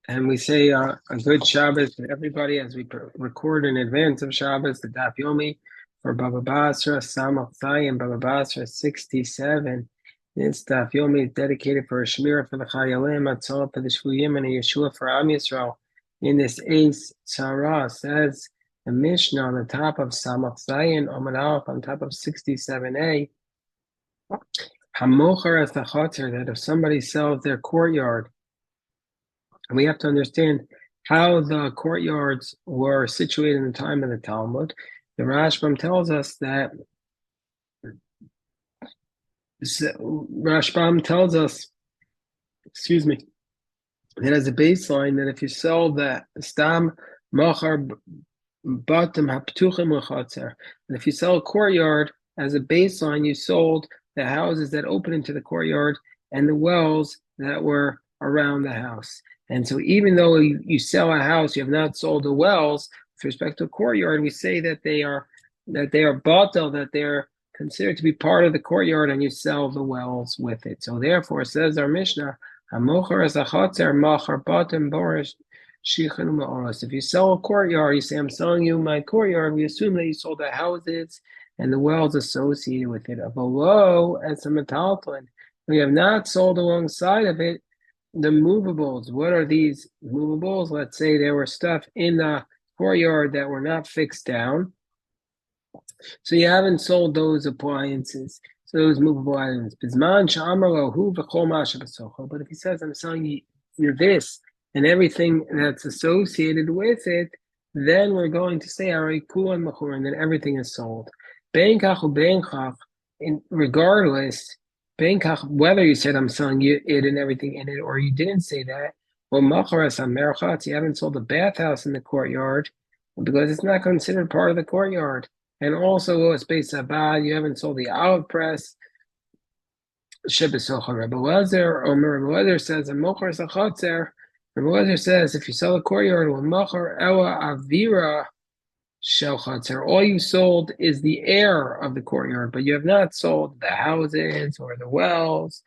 And we say a good Shabbos to everybody as we record in advance of Shabbos, the Daf Yomi for Bava Basra, Samach Zayin, Bava Basra 67. This Daf Yomi is dedicated for a Shemira for the Chayalim, Atzal for the Shvuyim, and a Yeshua for Am Yisrael. In this Ace Sarah says the Mishnah on the top of Samach Zayin, Omad Aleph on top of 67a, Hamocher as the Chatzar, that if somebody sells their courtyard, and we have to understand how the courtyards were situated in the time of the Talmud. The Rashbam tells us that excuse me, that as a baseline, that if you sell the stam machar bottom haptuchim lechatzer, and if you sell a courtyard as a baseline, you sold the houses that open into the courtyard and the wells that were around the house. And so even though you sell a house, you have not sold the wells, with respect to a courtyard, we say that they are batel, that they're considered to be part of the courtyard, and you sell the wells with it. So therefore, says our Mishnah, Hamocher as a chatzer machar batem borish shichan ma'oros. If you sell a courtyard, you say, I'm selling you my courtyard, we assume that you sold the houses and the wells associated with it. Below, as a metalton, we have not sold alongside of it the movables. What are these movables? Let's say there were stuff in the courtyard that were not fixed down. So you haven't sold those appliances, so those movable items. But if he says, I'm selling you this and everything that's associated with it, then we're going to say, and then everything is sold. Regardless, whether you said I'm selling you it and everything in it, or you didn't say that, well, you haven't sold the bathhouse in the courtyard because it's not considered part of the courtyard. And also, space abad, you haven't sold the olive press. Rebbe Lezer says, a mocher is a chotzer. Rebbe Lezer says, if you sell a courtyard, well, mocher ela avira shel chotzer. All you sold is the air of the courtyard, but you have not sold the houses or the wells.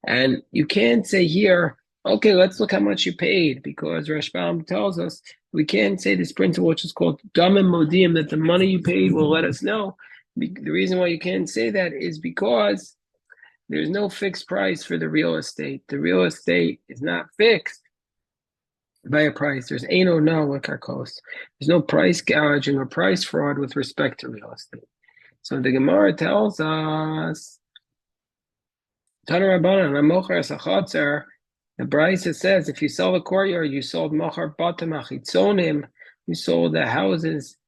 And you can't say here, okay, let's look how much you paid, because Rashbam tells us we can't say this principle, which is called damim modim, that the money you paid will let us know. The reason why you can't say that is because there's no fixed price for the real estate. The real estate is not fixed by a price. There's no like our cost. There's no price gouging or price fraud with respect to real estate. So the Gemara tells us, Tana Rabbanan, Amocher Sachatzer. The Brisa says, if you sell the courtyard, you sold machar batam achitzonim, you sold the houses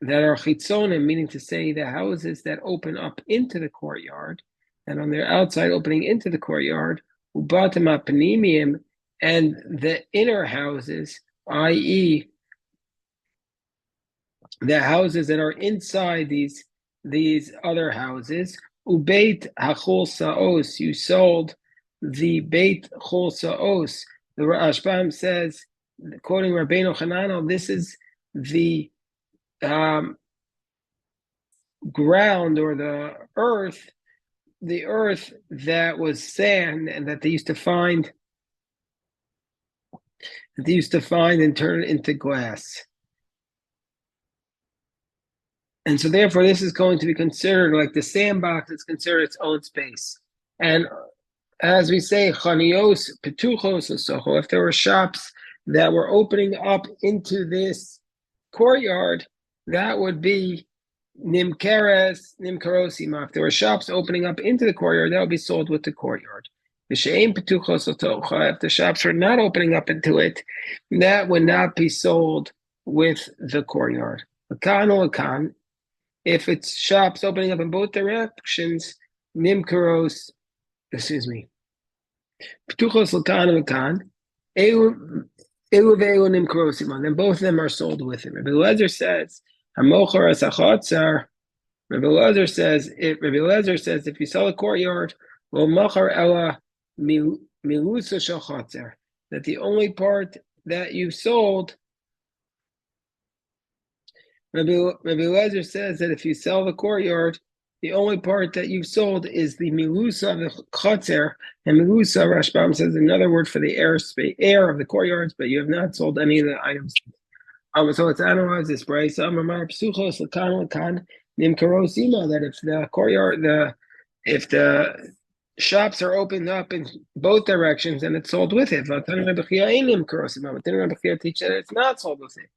that are chitzonim, meaning to say the houses that open up into the courtyard, and on their outside opening into the courtyard, ubatam apanimium, and the inner houses, i.e., the houses that are inside these other houses, ubeit hachol saos, you sold the Beit Chol Saos. The Rashbam says, quoting Rabbeinu Hananel, this is the ground or the earth that was sand and that they used to find and turn it into glass. And so therefore this is going to be considered like the sandbox. It's considered its own space. And as we say, chanios, petuchos, soho, if there were shops that were opening up into this courtyard, that would be nimkarosima. If there were shops opening up into the courtyard, that would be sold with the courtyard. If the shops were not opening up into it, that would not be sold with the courtyard. If it's shops opening up in both directions, nimkaros, excuse me, Ptuchos Lakan and Lakan, then both of them are sold with him. Rebbe Lezer says, Hamocher as achatzar. Rebbe Lezer says, if you sell a courtyard, well, mocher ela milusa shel chatzar, that the only part that you sold, Rebbe Lezer says that if you sell the courtyard, The only part that you've sold is the milusa, the chotzer, and milusa. Rashbam says another word for the air of the courtyards, but you have not sold any of the items. So it's analyzed this price. That if the courtyard, if the shops are opened up in both directions and it's sold with it. But then Rabbi teach that it's not sold with it.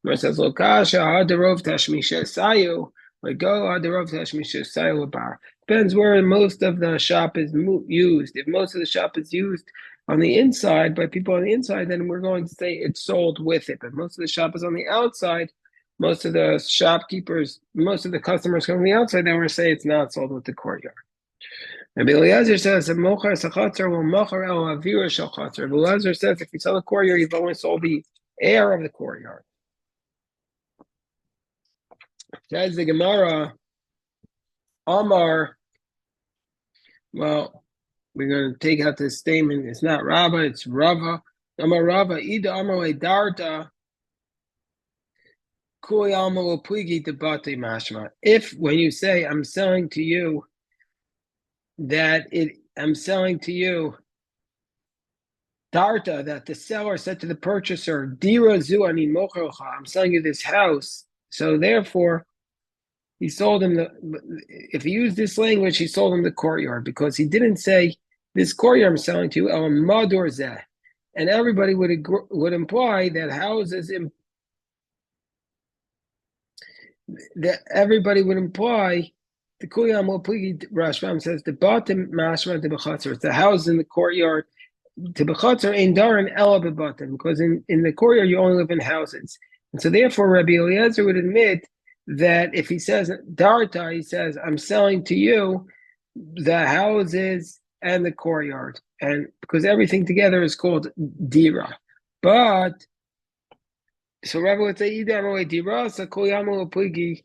It says, Lokasha, Hadarov Tashmisha Sayu, like go Hadarov Tashmisha Sayu Bar. Depends where most of the shop is used. If most of the shop is used on the inside by people on the inside, then we're going to say it's sold with it. But most of the shop is on the outside. Most of the shopkeepers, most of the customers come from the outside, then we're say it's not sold with the courtyard. Rabbi Eliezer says, "Mochar sachatzer will mochar el avira shel chatzer." Rabbi Eliezer says, if you sell the courtyard, you've only sold the air of the courtyard. Says the Gemara, Amar. Well, we're going to take out this statement. It's not Rava, it's Rava. Amar Rava, Ida Amar Darta. If when you say I'm selling to you I'm selling to you Darta, that the seller said to the purchaser, Dira zu ani mochocha, I'm selling you this house. So therefore, he sold him if he used this language, he sold him the courtyard because he didn't say this courtyard I'm selling to you, el madur zeh. And everybody would imply that houses that everybody would imply the Kuyam Rashbam says the bottom mashma to bechatzer. It's the house in the courtyard. To bechatzer ein daran ela bebatim, because in the courtyard you only live in houses, and so therefore Rabbi Eliezer would admit that if he says darta, he says I'm selling to you the houses and the courtyard, and because everything together is called dira, but. So Rabbi would say, Ida Amoy Dirasa, Koyamo Pligi,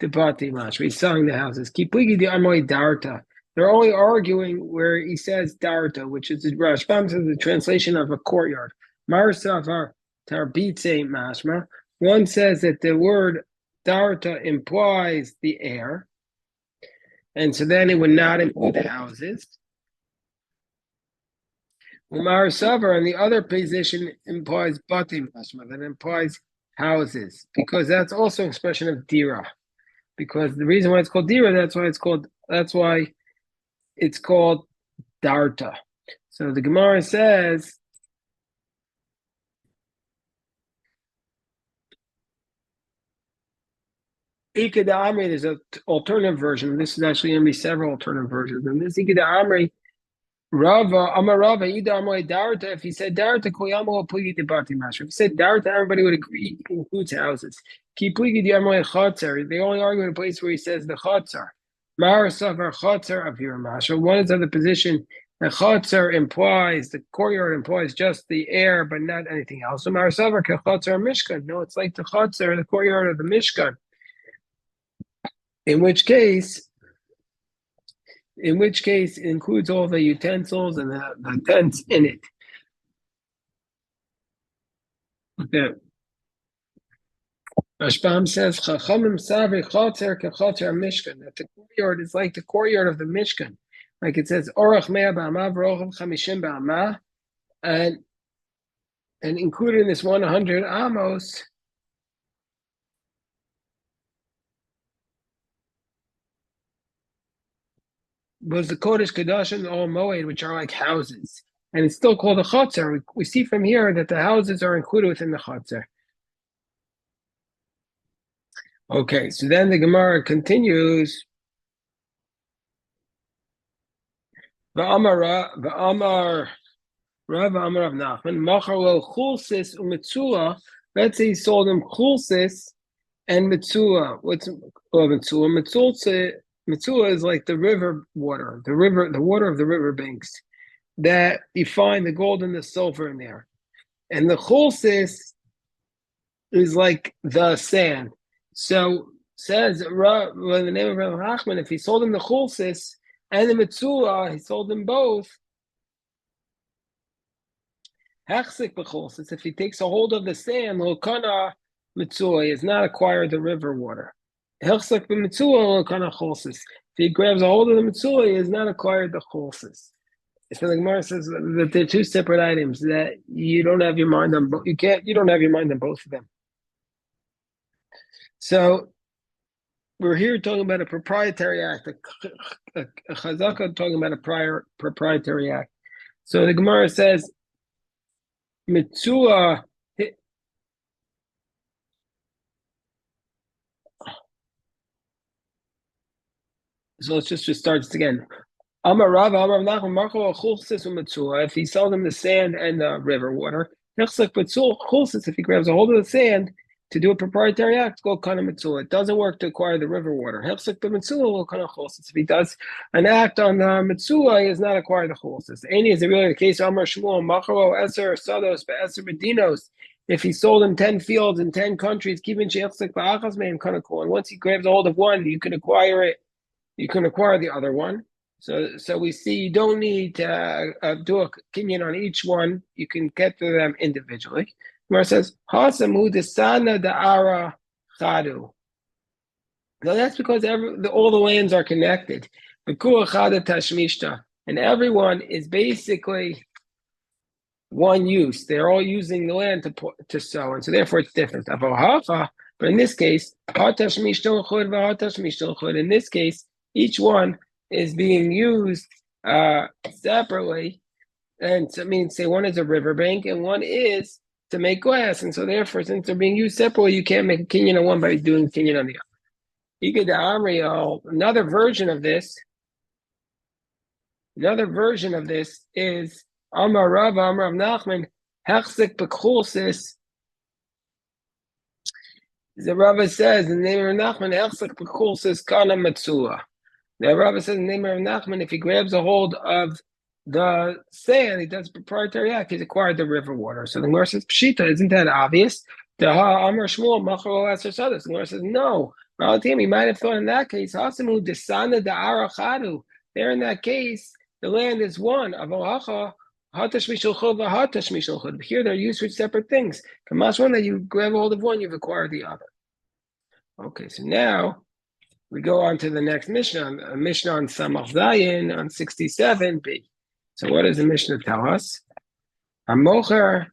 Debati Mash. He's selling the houses. Kipligi di Amoy Darta. They're only arguing where he says Darta, which is Rashbam says the translation of a courtyard. Marsavar Tarbitse Mashma. One says that the word Darta implies the air, and so then it would not include the houses. Umar Savar, and the other position implies batim mashma, that implies houses, because that's also an expression of dira. Because the reason why it's called dira, that's why it's called darta. So the Gemara says, Ikeda Amri, there's an alternative version. This is actually going to be several alternative versions. And this Ikeda Amri, Rava, Amar Rava, Ida Amoy Darta. If he said Darta, Koyamo Pligi de Bati Mash. If he said Darta, everybody would agree it includes houses. Ki Pligi de Amoy Chotzer. They only argue in a place where he says the Chotzer. Mar Safar Chotzer of your Masha. One is of the position that Chotzer implies, the courtyard implies just the air, but not anything else. So Mar Safar Chotzer Mishkan. No, it's like the Chotzer, the courtyard of the Mishkan. In which case, it includes all the utensils and the tents in it. Okay. Rashbam says, Chachamim Savri Chotzer Kechotzer Mishkan, that the courtyard is like the courtyard of the Mishkan. Like it says, Orach Mea Ba'ama V'rochav Chamishim Ba'ama, and included in this 100 amos, was the Kodesh Kedosh and the Ol Moed, which are like houses. And it's still called a Chotzer. We see from here that the houses are included within the Chotzer. Okay, so then the Gemara continues. V'amar Rav Nachman, Machar lo chulsis u'mitzula. Let's say he sold him chulsis and mitzula. What's mitzula? Mitzula is like the river water, the water of the river banks, that you find the gold and the silver in there. And the chulsis is like the sand. So says in the name of Rav Nachman, if he sold him the chulsis and the mitzula, he sold them both. Hechsik b'chulsis, if he takes a hold of the sand, lokana mitzula, he has not acquired the river water. Hechsik b'mitzula lokana chulsis. he grabs a hold of the mitzvah, he has not acquired the chulsis. So the Gemara says that they're two separate items that you don't have your mind on. You don't have your mind on both of them. So we're here talking about a proprietary act, a chazaka talking about a prior proprietary act. So the Gemara says, mitzvah. So let's just start this again. If he sells them the sand and the river water, if he grabs a hold of the sand to do a proprietary act, it doesn't work to acquire the river water. If he does an act on the mitzvah, he has not acquired the chulsis. Any is really the case. If he sold him 10 fields in 10 countries, and once he grabs a hold of one, you can acquire it. You can acquire the other one. So we see you don't need to do a kinyan on each one. You can get to them individually. Gemara says, "Hasamu desana da'ara chadu." Now that's because all the lands are connected. And everyone is basically one use. They're all using the land to sow, and so therefore it's different. But in this case, in this case, each one is being used separately, and so it means say one is a riverbank and one is to make glass, and so therefore, since they're being used separately, you can't make a kinyan on one by doing kinyan on the other. Another version of this is Amar Rav Nachman Hechzik B'Chulsis. The Rava says in the name of Nachman Hechzik B'Chulsis Kana Matzua. The Rava says in the name of Nachman, if he grabs a hold of the sand, he does a proprietary act, he's acquired the river water. So the Gemara says, Pshita, isn't that obvious? The Amar Shmuel Macharo Aser Sadas. The Gemara says, no. He might have thought in that case, Hasamu Desana Da'ara Chadu. There in that case, the land is one. Avohacha. Here they're used for separate things. Kamash one that you grab a hold of one, you've acquired the other. Okay, so now we go on to the next Mishnah, a Mishnah on Samach Zayin on 67b. So what does the Mishnah tell us? Amocher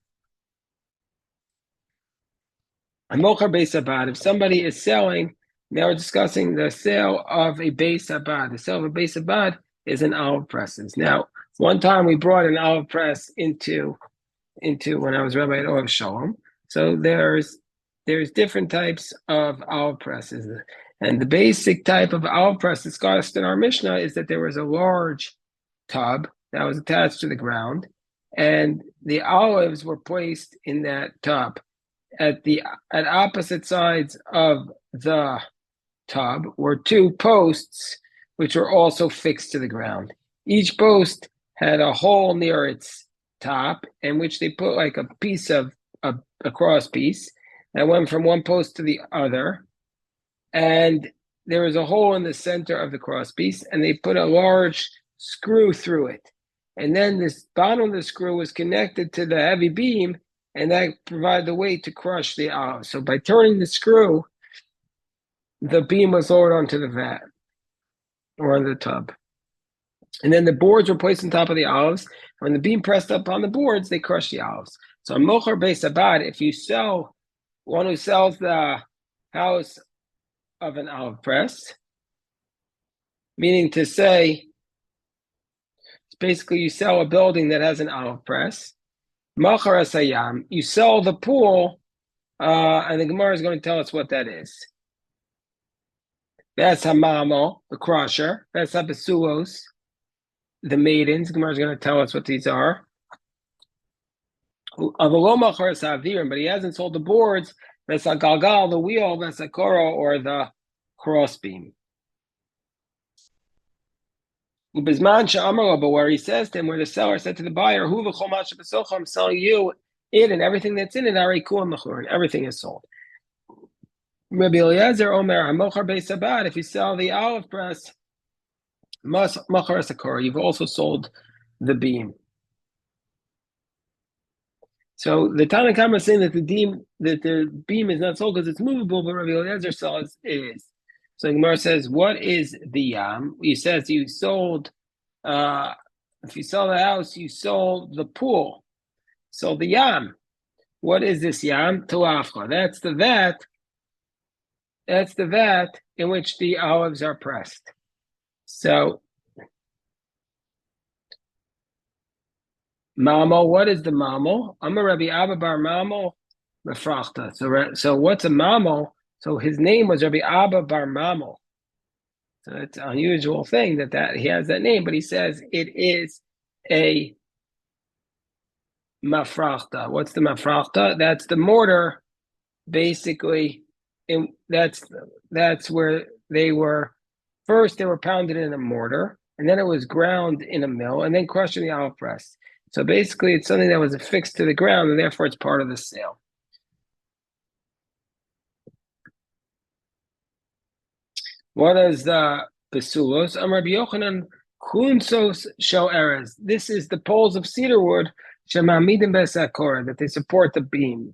Beis Abad. If somebody is selling, now we're discussing the sale of a Beis Abad. The sale of a Beis Abad is an olive presses. Now, one time we brought an olive press into when I was rabbi at Oav Shalom. So there's different types of olive presses. And the basic type of olive press discussed in our Mishnah is that there was a large tub that was attached to the ground, and the olives were placed in that tub. At opposite sides of the tub were two posts, which were also fixed to the ground. Each post had a hole near its top, in which they put like a piece of a cross piece that went from one post to the other. And there was a hole in the center of the cross piece, and they put a large screw through it. And then this bottom of the screw was connected to the heavy beam, and that provided the weight to crush the olive. So by turning the screw, the beam was lowered onto the vat or on the tub. And then the boards were placed on top of the olives. When the beam pressed up on the boards, they crushed the olives. So Mocher Beis Abad, if you sell one who sells the house of an olive press, meaning to say, basically you sell a building that has an olive press. Machar Asayam, you sell the pool, and the Gemara is going to tell us what that is. That's Hamamo, the crusher. That's Abasuos, the maidens. The Gemara is going to tell us what these are. But he hasn't sold the boards. That's a galgal, the wheel. That's a koro, or the crossbeam. But where he says to him, where the seller said to the buyer, I'm selling you it and everything that's in it, and everything is sold. Rabbi Eliezer Omer, if you sell the olive press, you've also sold the beam. So the Tanna Kama is saying that the beam is not sold because it's movable, but Rabbi Eliezer says it is. So the Gemara says, what is the yam? He says you sold, if you sell the house, you sold the pool. So the yam. What is this yam? Tuafcha. That's the vat. That's the vat in which the olives are pressed. So, mamo, what is the mamo? I'm a Rabbi Abba Bar Mamo Mefrachta. So what's a mamo? So his name was Rabbi Abba Bar Mamo. So it's an unusual thing that he has that name, but he says it is a mafrachta. What's the mafrachta? That's the mortar, basically. That's where they were. First, they were pounded in a mortar, and then it was ground in a mill, and then crushed in the olive press. So basically, it's something that was affixed to the ground, and therefore it's part of the sale. What is the Besulos? Rabbi Yochanan Kunsos Shel Erez. This is the poles of cedar wood, Shemamidim Besakor, that they support the beams.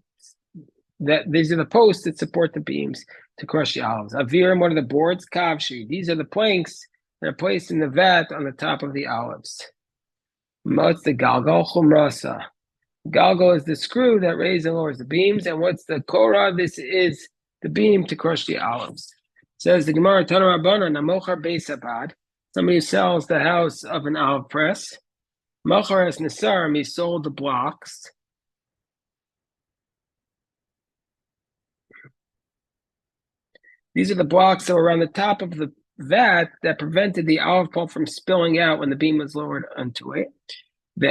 That these are the posts that support the beams to crush the olives. Avirim, what are the boards? Kavshi. These are the planks that are placed in the vat on the top of the olives. What's the Galgal? Chumrasa. Galgal is the screw that raises and lowers the beams. And what's the Korah? This is the beam to crush the olives. Says the Gemara, Tana Rabbana, Namochar Beisabad, somebody who sells the house of an olive press. Mochar es Nasarim, he sold the blocks. These are the blocks that were on the top of the vat that prevented the olive pulp from spilling out when the beam was lowered onto it. The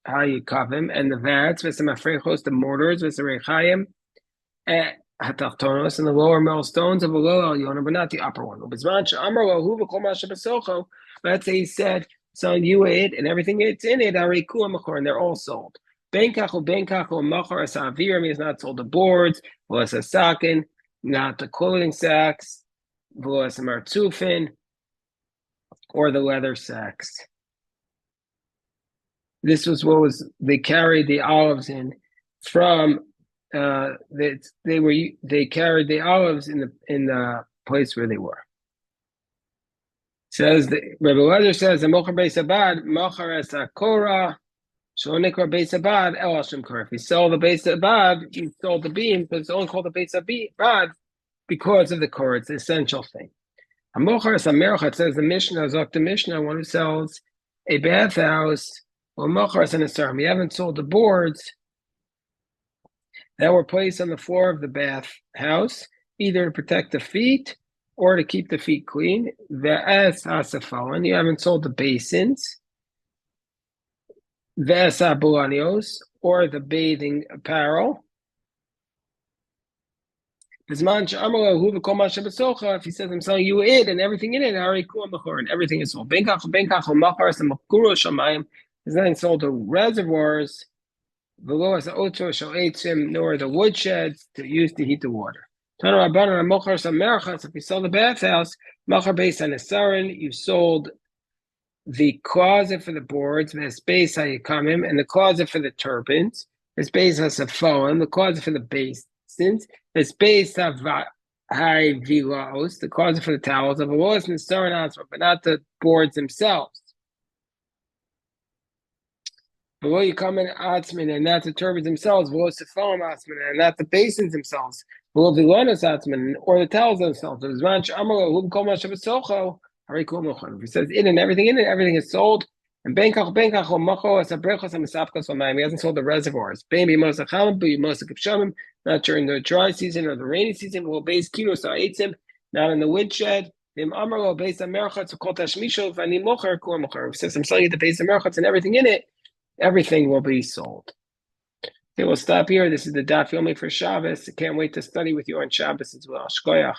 hayikavim and the vats, v'samafrechos, the mortars, v'samrechayim, hatachtonos, and the lower millstones of below Elyon, but not the upper one. Let's say he said, selling you it and everything it's in it, and they're all sold. Benkachu machar asavirim is not sold the boards, was a sakin, not the clothing sacks, was a martzufin, or the leather sacks. This was they carried the olives in from. They carried the olives in the place where they were. Says Rabbi Lezer says the mocher beis abad mocher es akora shonikor beis abad el hashem kor. If you sell the beis abad, you sold the beam, but it's only called the beis abad because of the core. It's the essential thing. Hamocher es amercha. It says the Mishnah, Zok the Mishnah, one who sells a bathhouse. Well, mocher es an asarim. You haven't sold the boards that were placed on the floor of the bath house, either to protect the feet or to keep the feet clean. Ve'es hasafalon, you haven't sold the basins. Ve'es abulanios, or the bathing apparel. If he says I'm selling you it and everything in it, and everything is sold. There's nothing sold to reservoirs, nor the woodsheds to use to heat the water. If you sell the bathhouse, you sold the closet for the boards, and the closet for the turbans, the closet for the basins, the closet for the towels, but not the boards themselves. Below you come in Atzmin, and not the turbans themselves, below Sephalim Atzmin, and not the basins themselves, below Vilonos Atzmin, or the towels themselves. If he says in and everything is sold. And he hasn't sold the reservoirs. Not during the dry season or the rainy season. Not in the woodshed. If he says I'm selling you the base of merchats and everything in it, everything will be sold. Okay, we'll stop here. This is the Daf Yomi for Shabbos. I can't wait to study with you on Shabbos as well. Shkoyach.